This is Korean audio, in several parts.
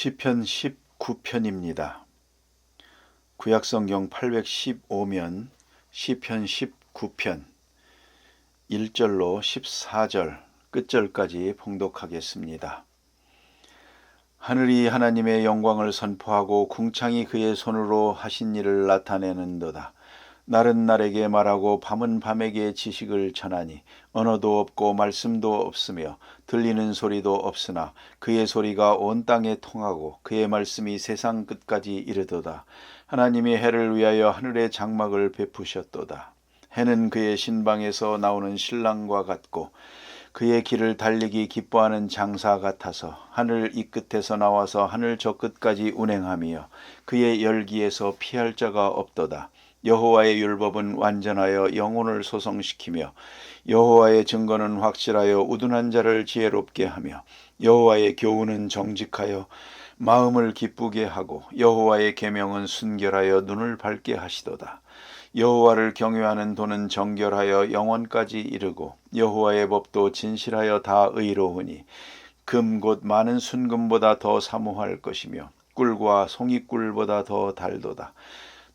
시편 19편입니다. 구약성경 815면 시편 19편 1절로 14절 끝절까지 봉독하겠습니다. 하늘이 하나님의 영광을 선포하고 궁창이 그의 손으로 하신 일을 나타내는도다. 날은 날에게 말하고 밤은 밤에게 지식을 전하니 언어도 없고 말씀도 없으며 들리는 소리도 없으나 그의 소리가 온 땅에 통하고 그의 말씀이 세상 끝까지 이르도다. 하나님이 해를 위하여 하늘의 장막을 베푸셨도다. 해는 그의 신방에서 나오는 신랑과 같고 그의 길을 달리기 기뻐하는 장사 같아서 하늘 이 끝에서 나와서 하늘 저 끝까지 운행하며 그의 열기에서 피할 자가 없도다. 여호와의 율법은 완전하여 영혼을 소성시키며 여호와의 증거는 확실하여 우둔한 자를 지혜롭게 하며 여호와의 교훈은 정직하여 마음을 기쁘게 하고 여호와의 계명은 순결하여 눈을 밝게 하시도다. 여호와를 경외하는 도는 정결하여 영원까지 이르고 여호와의 법도 진실하여 다 의로우니 금 곧 많은 순금보다 더 사모할 것이며 꿀과 송이꿀보다 더 달도다.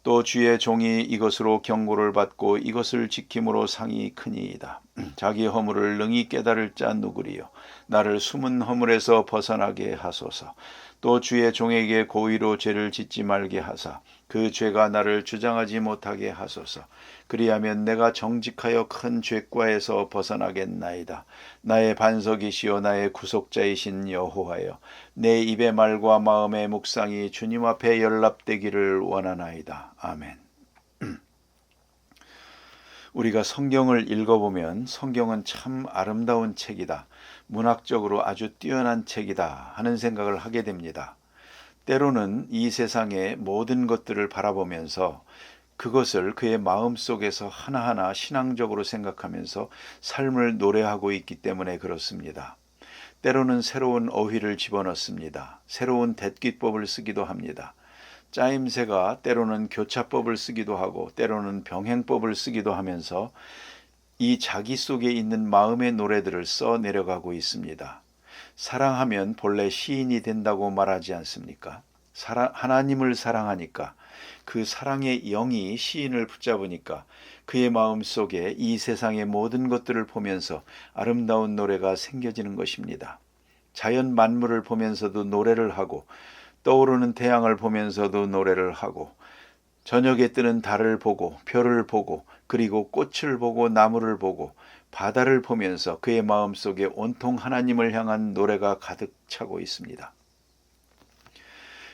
또 주의 종이 이것으로 경고를 받고 이것을 지킴으로 상이 크니이다. 자기 허물을 능히 깨달을 자 누구리요. 나를 숨은 허물에서 벗어나게 하소서. 또 주의 종에게 고의로 죄를 짓지 말게 하사 그 죄가 나를 주장하지 못하게 하소서. 그리하면 내가 정직하여 큰 죄과에서 벗어나겠나이다. 나의 반석이시요 나의 구속자이신 여호와여, 내 입의 말과 마음의 묵상이 주님 앞에 연락되기를 원하나이다. 아멘. 우리가 성경을 읽어보면 성경은 참 아름다운 책이다, 문학적으로 아주 뛰어난 책이다 하는 생각을 하게 됩니다. 때로는 이 세상의 모든 것들을 바라보면서 그것을 그의 마음속에서 하나하나 신앙적으로 생각하면서 삶을 노래하고 있기 때문에 그렇습니다. 때로는 새로운 어휘를 집어넣습니다. 새로운 대귀법을 쓰기도 합니다. 짜임새가 때로는 교차법을 쓰기도 하고 때로는 병행법을 쓰기도 하면서 이 자기 속에 있는 마음의 노래들을 써 내려가고 있습니다. 사랑하면 본래 시인이 된다고 말하지 않습니까? 하나님을 사랑하니까 그 사랑의 영이 시인을 붙잡으니까 그의 마음 속에 이 세상의 모든 것들을 보면서 아름다운 노래가 생겨지는 것입니다. 자연 만물을 보면서도 노래를 하고 떠오르는 태양을 보면서도 노래를 하고 저녁에 뜨는 달을 보고 별을 보고 그리고 꽃을 보고 나무를 보고 바다를 보면서 그의 마음속에 온통 하나님을 향한 노래가 가득 차고 있습니다.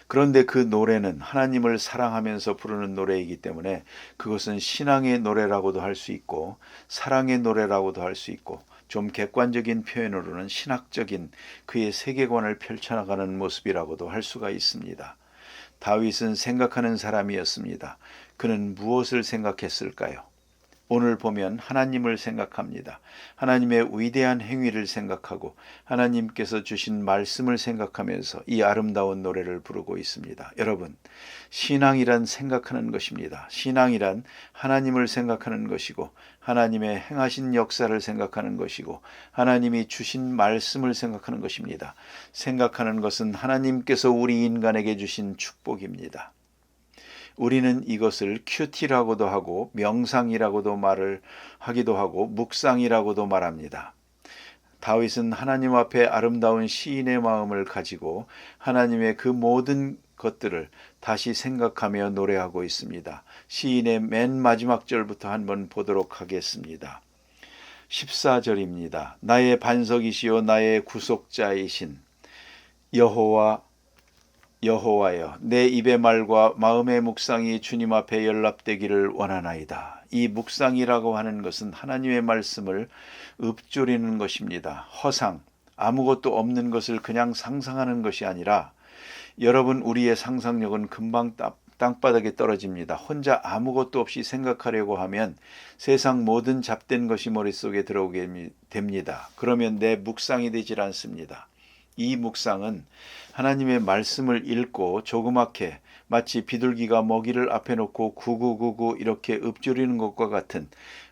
그런데 그 노래는 하나님을 사랑하면서 부르는 노래이기 때문에 그것은 신앙의 노래라고도 할 수 있고 사랑의 노래라고도 할 수 있고 좀 객관적인 표현으로는 신학적인 그의 세계관을 펼쳐나가는 모습이라고도 할 수가 있습니다. 다윗은 생각하는 사람이었습니다. 그는 무엇을 생각했을까요? 오늘 보면 하나님을 생각합니다. 하나님의 위대한 행위를 생각하고 하나님께서 주신 말씀을 생각하면서 이 아름다운 노래를 부르고 있습니다. 여러분, 신앙이란 생각하는 것입니다. 신앙이란 하나님을 생각하는 것이고 하나님의 행하신 역사를 생각하는 것이고 하나님이 주신 말씀을 생각하는 것입니다. 생각하는 것은 하나님께서 우리 인간에게 주신 축복입니다. 우리는 이것을 큐티라고도 하고 명상이라고도 말을 하기도 하고 묵상이라고도 말합니다. 다윗은 하나님 앞에 아름다운 시인의 마음을 가지고 하나님의 그 모든 것들을 다시 생각하며 노래하고 있습니다. 시인의 맨 마지막 절부터 한번 보도록 하겠습니다. 14절입니다. 나의 반석이시요 나의 구속자이신 여호와여, 내 입의 말과 마음의 묵상이 주님 앞에 연락되기를 원하나이다. 이 묵상이라고 하는 것은 하나님의 말씀을 읊조리는 것입니다. 허상, 아무것도 없는 것을 그냥 상상하는 것이 아니라 여러분, 우리의 상상력은 금방 땅바닥에 떨어집니다. 혼자 아무것도 없이 생각하려고 하면 세상 모든 잡된 것이 머릿속에 들어오게 됩니다. 그러면 내 묵상이 되질 않습니다. 이 묵상은 하나님의 말씀을 읽고 조그맣게 마치 비둘기가 먹이를 앞에 놓고 구구구구 이렇게 읊조리는 것과 같은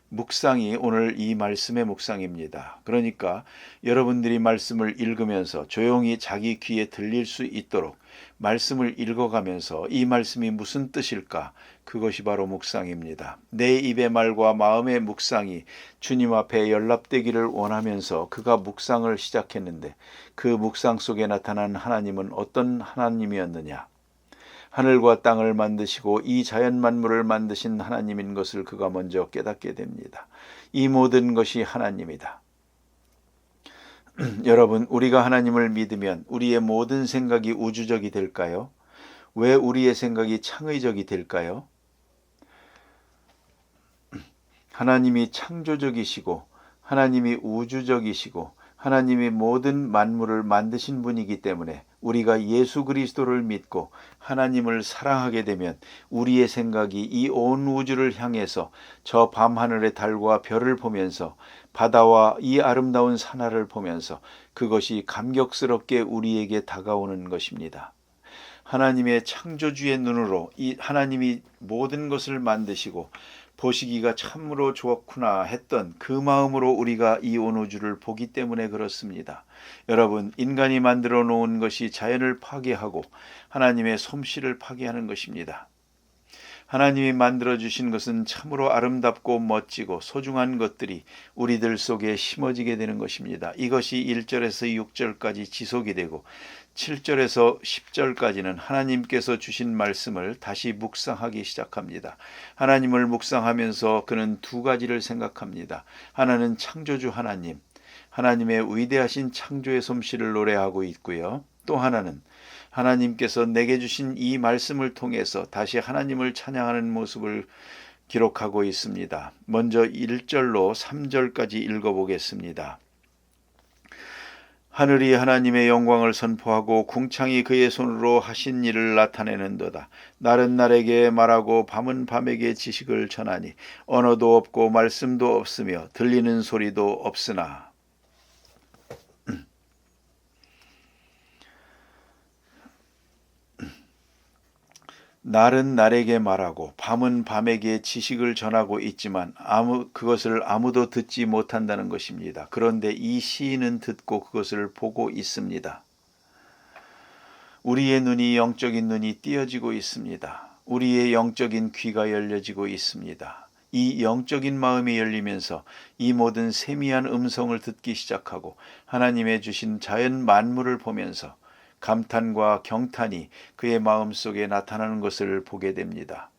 묵상이 오늘 이 말씀의 묵상입니다. 그러니까 여러분들이 말씀을 읽으면서 조용히 자기 귀에 들릴 수 있도록 말씀을 읽어가면서 이 말씀이 무슨 뜻일까? 그것이 바로 묵상입니다. 내 입의 말과 마음의 묵상이 주님 앞에 연락되기를 원하면서 그가 묵상을 시작했는데 그 묵상 속에 나타난 하나님은 어떤 하나님이었느냐? 하늘과 땅을 만드시고 이 자연 만물을 만드신 하나님인 것을 그가 먼저 깨닫게 됩니다. 이 모든 것이 하나님이다. 여러분, 우리가 하나님을 믿으면 우리의 모든 생각이 우주적이 될까요? 왜 우리의 생각이 창의적이 될까요? 하나님이 창조적이시고 하나님이 우주적이시고 하나님이 모든 만물을 만드신 분이기 때문에 우리가 예수 그리스도를 믿고 하나님을 사랑하게 되면 우리의 생각이 이 온 우주를 향해서 저 밤하늘의 달과 별을 보면서 바다와 이 아름다운 산하를 보면서 그것이 감격스럽게 우리에게 다가오는 것입니다. 하나님의 창조주의 눈으로 이 하나님이 모든 것을 만드시고 보시기가 참으로 좋구나 했던 그 마음으로 우리가 이 온 우주를 보기 때문에 그렇습니다. 여러분, 인간이 만들어 놓은 것이 자연을 파괴하고 하나님의 솜씨를 파괴하는 것입니다. 하나님이 만들어주신 것은 참으로 아름답고 멋지고 소중한 것들이 우리들 속에 심어지게 되는 것입니다. 이것이 1절에서 6절까지 지속이 되고 7절에서 10절까지는 하나님께서 주신 말씀을 다시 묵상하기 시작합니다. 하나님을 묵상하면서 그는 두 가지를 생각합니다. 하나는 창조주 하나님, 하나님의 위대하신 창조의 솜씨를 노래하고 있고요. 또 하나는 하나님께서 내게 주신 이 말씀을 통해서 다시 하나님을 찬양하는 모습을 기록하고 있습니다. 먼저 1절로 3절까지 읽어보겠습니다. 하늘이 하나님의 영광을 선포하고 궁창이 그의 손으로 하신 일을 나타내는도다. 날은 날에게 말하고 밤은 밤에게 지식을 전하니 언어도 없고 말씀도 없으며 들리는 소리도 없으나. 날은 날에게 말하고 밤은 밤에게 지식을 전하고 있지만 그것을 아무도 듣지 못한다는 것입니다. 그런데 이 시인은 듣고 그것을 보고 있습니다. 우리의 눈이 영적인 눈이 띄어지고 있습니다. 우리의 영적인 귀가 열려지고 있습니다. 이 영적인 마음이 열리면서 이 모든 세미한 음성을 듣기 시작하고 하나님의 주신 자연 만물을 보면서 감탄과 경탄이 그의 마음속에 나타나는 것을 보게 됩니다.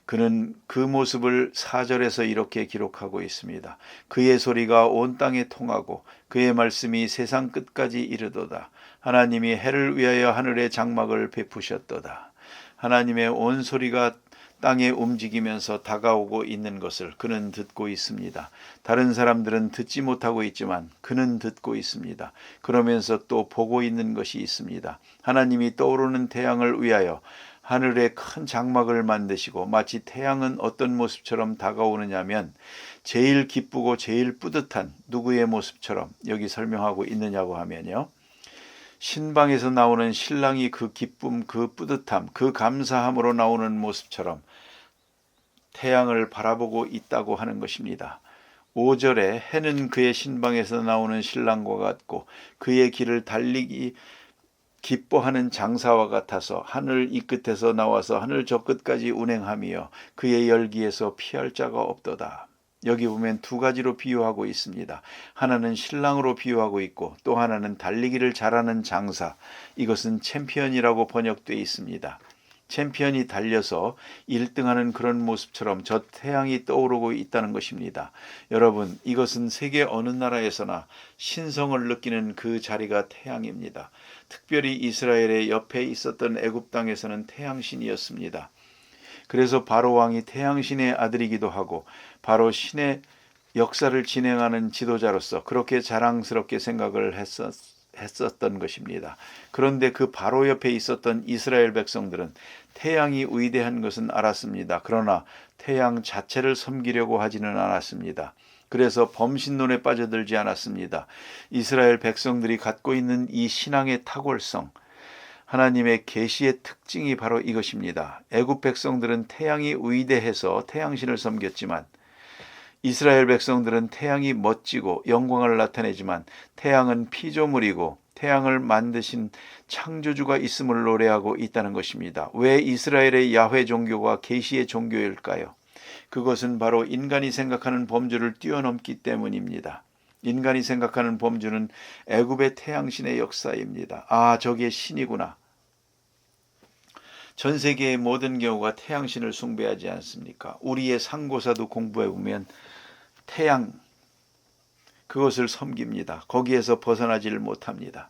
그는 그 모습을 4절에서 이렇게 기록하고 있습니다. 그의 소리가 온 땅에 통하고 그의 말씀이 세상 끝까지 이르도다. 하나님이 해를 위하여 하늘의 장막을 베푸셨도다. 하나님의 온 소리가 땅에 움직이면서 다가오고 있는 것을 그는 듣고 있습니다. 다른 사람들은 듣지 못하고 있지만 그는 듣고 있습니다. 그러면서 또 보고 있는 것이 있습니다. 하나님이 떠오르는 태양을 위하여 하늘에 큰 장막을 만드시고 마치 태양은 어떤 모습처럼 다가오느냐면 제일 기쁘고 제일 뿌듯한 누구의 모습처럼 여기 설명하고 있느냐고 하면요. 신방에서 나오는 신랑이 그 기쁨, 그 뿌듯함, 그 감사함으로 나오는 모습처럼 태양을 바라보고 있다고 하는 것입니다. 5절에 해는 그의 신방에서 나오는 신랑과 같고 그의 길을 달리기 기뻐하는 장사와 같아서 하늘 이 끝에서 나와서 하늘 저 끝까지 운행하며 그의 열기에서 피할 자가 없도다. 여기 보면 두 가지로 비유하고 있습니다. 하나는 신랑으로 비유하고 있고 또 하나는 달리기를 잘하는 장사, 이것은 챔피언이라고 번역되어 있습니다. 챔피언이 달려서 1등하는 그런 모습처럼 저 태양이 떠오르고 있다는 것입니다. 여러분, 이것은 세계 어느 나라에서나 신성을 느끼는 그 자리가 태양입니다. 특별히 이스라엘의 옆에 있었던 애굽 땅에서는 태양신이었습니다. 그래서 바로 왕이 태양신의 아들이기도 하고 바로 신의 역사를 진행하는 지도자로서 그렇게 자랑스럽게 생각을 했었던 것입니다. 그런데 그 바로 옆에 있었던 이스라엘 백성들은 태양이 위대한 것은 알았습니다. 그러나 태양 자체를 섬기려고 하지는 않았습니다. 그래서 범신론에 빠져들지 않았습니다. 이스라엘 백성들이 갖고 있는 이 신앙의 탁월성, 하나님의 계시의 특징이 바로 이것입니다. 애굽 백성들은 태양이 위대해서 태양신을 섬겼지만 이스라엘 백성들은 태양이 멋지고 영광을 나타내지만 태양은 피조물이고 태양을 만드신 창조주가 있음을 노래하고 있다는 것입니다. 왜 이스라엘의 야훼 종교가 계시의 종교일까요? 그것은 바로 인간이 생각하는 범주를 뛰어넘기 때문입니다. 인간이 생각하는 범주는 애굽의 태양신의 역사입니다. 아, 저게 신이구나. 전 세계의 모든 경우가 태양신을 숭배하지 않습니까? 우리의 상고사도 공부해보면 태양, 그것을 섬깁니다. 거기에서 벗어나지를 못합니다.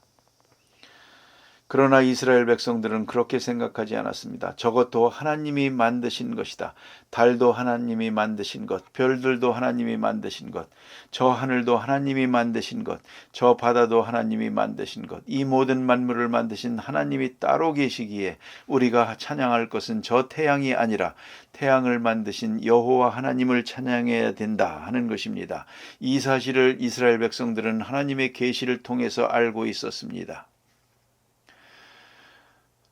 그러나 이스라엘 백성들은 그렇게 생각하지 않았습니다. 저것도 하나님이 만드신 것이다. 달도 하나님이 만드신 것, 별들도 하나님이 만드신 것, 저 하늘도 하나님이 만드신 것, 저 바다도 하나님이 만드신 것, 이 모든 만물을 만드신 하나님이 따로 계시기에 우리가 찬양할 것은 저 태양이 아니라 태양을 만드신 여호와 하나님을 찬양해야 된다 하는 것입니다. 이 사실을 이스라엘 백성들은 하나님의 계시를 통해서 알고 있었습니다.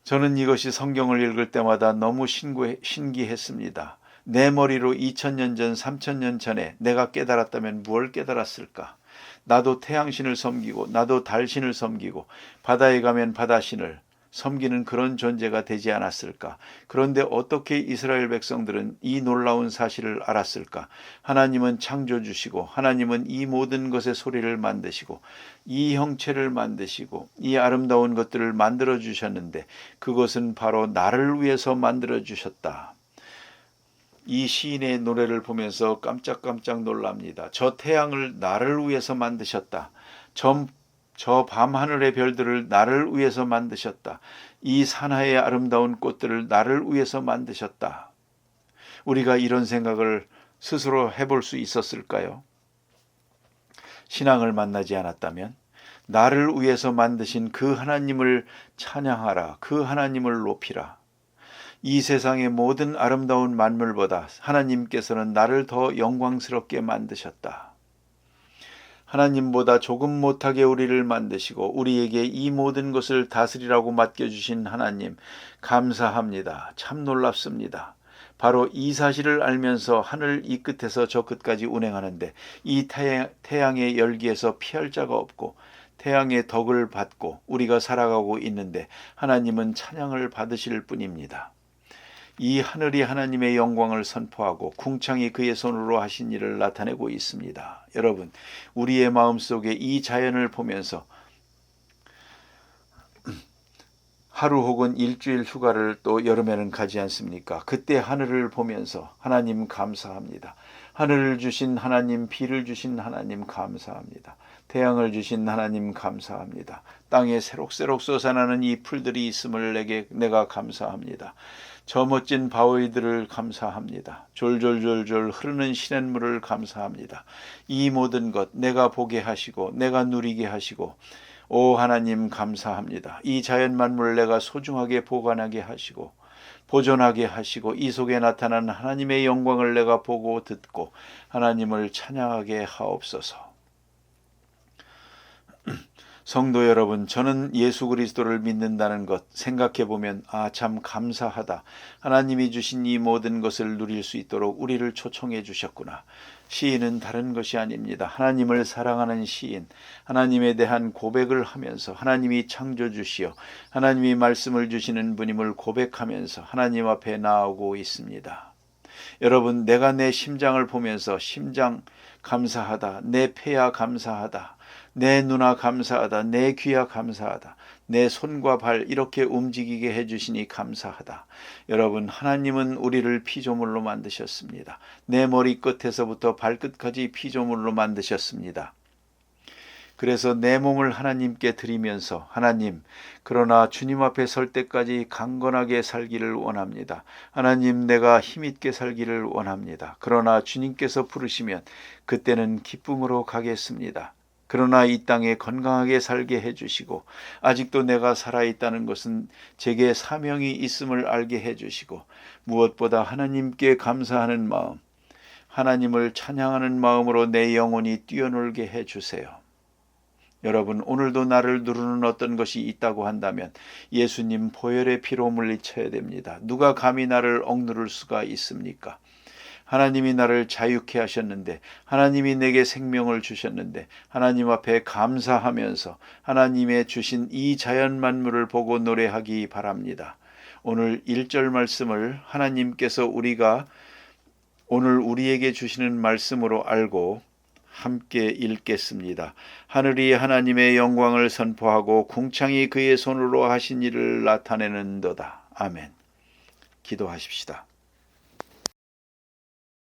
저는 이것이 성경을 읽을 때마다 너무 신기했습니다. 내 머리로 2000년 전, 3000년 전에 내가 깨달았다면 무엇을 깨달았을까? 나도 태양신을 섬기고 나도 달신을 섬기고 바다에 가면 바다신을 섬기는 그런 존재가 되지 않았을까? 그런데 어떻게 이스라엘 백성들은 이 놀라운 사실을 알았을까? 하나님은 창조주시고 하나님은 이 모든 것의 소리를 만드시고 이 형체를 만드시고 이 아름다운 것들을 만들어 주셨는데 그것은 바로 나를 위해서 만들어 주셨다. 이 시인의 노래를 보면서 깜짝깜짝 놀랍니다. 저 태양을 나를 위해서 만드셨다. 저 밤하늘의 별들을 나를 위해서 만드셨다. 이 산하의 아름다운 꽃들을 나를 위해서 만드셨다. 우리가 이런 생각을 스스로 해볼 수 있었을까요? 신앙을 만나지 않았다면 나를 위해서 만드신 그 하나님을 찬양하라. 그 하나님을 높이라. 이 세상의 모든 아름다운 만물보다 하나님께서는 나를 더 영광스럽게 만드셨다. 하나님보다 조금 못하게 우리를 만드시고 우리에게 이 모든 것을 다스리라고 맡겨주신 하나님 감사합니다. 참 놀랍습니다. 바로 이 사실을 알면서 하늘 이 끝에서 저 끝까지 운행하는데 이 태양의 열기에서 피할 자가 없고 태양의 덕을 받고 우리가 살아가고 있는데 하나님은 찬양을 받으실 뿐입니다. 이 하늘이 하나님의 영광을 선포하고 궁창이 그의 손으로 하신 일을 나타내고 있습니다. 여러분, 우리의 마음속에 이 자연을 보면서 하루 혹은 일주일 휴가를 또 여름에는 가지 않습니까? 그때 하늘을 보면서 하나님 감사합니다. 하늘을 주신 하나님, 비를 주신 하나님 감사합니다. 태양을 주신 하나님 감사합니다. 땅에 새록새록 솟아나는 이 풀들이 있음을 내가 감사합니다. 저 멋진 바위들을 감사합니다. 졸졸졸졸 흐르는 시냇물을 감사합니다. 이 모든 것 내가 보게 하시고 내가 누리게 하시고 오 하나님 감사합니다. 이 자연 만물을 내가 소중하게 보관하게 하시고 보존하게 하시고 이 속에 나타난 하나님의 영광을 내가 보고 듣고 하나님을 찬양하게 하옵소서. 성도 여러분, 저는 예수 그리스도를 믿는다는 것 생각해보면 참 감사하다. 하나님이 주신 이 모든 것을 누릴 수 있도록 우리를 초청해 주셨구나. 시인은 다른 것이 아닙니다. 하나님을 사랑하는 시인, 하나님에 대한 고백을 하면서 하나님이 창조주시여 하나님이 말씀을 주시는 분임을 고백하면서 하나님 앞에 나아오고 있습니다. 여러분, 내가 내 심장을 보면서 심장 감사하다, 내 폐야 감사하다, 내 눈아 감사하다, 내 귀야 감사하다, 내 손과 발 이렇게 움직이게 해주시니 감사하다. 여러분, 하나님은 우리를 피조물로 만드셨습니다. 내 머리 끝에서부터 발끝까지 피조물로 만드셨습니다. 그래서 내 몸을 하나님께 드리면서 하나님, 그러나 주님 앞에 설 때까지 강건하게 살기를 원합니다. 하나님, 내가 힘있게 살기를 원합니다. 그러나 주님께서 부르시면 그때는 기쁨으로 가겠습니다. 그러나 이 땅에 건강하게 살게 해주시고 아직도 내가 살아있다는 것은 제게 사명이 있음을 알게 해주시고 무엇보다 하나님께 감사하는 마음, 하나님을 찬양하는 마음으로 내 영혼이 뛰어놀게 해주세요. 여러분, 오늘도 나를 누르는 어떤 것이 있다고 한다면 예수님 보혈의 피로 물리쳐야 됩니다. 누가 감히 나를 억누를 수가 있습니까? 하나님이 나를 자유케 하셨는데, 하나님이 내게 생명을 주셨는데, 하나님 앞에 감사하면서 하나님의 주신 이 자연 만물을 보고 노래하기 바랍니다. 오늘 1절 말씀을 하나님께서 우리가 오늘 우리에게 주시는 말씀으로 알고 함께 읽겠습니다. 하늘이 하나님의 영광을 선포하고 궁창이 그의 손으로 하신 일을 나타내는도다. 아멘. 기도하십시다.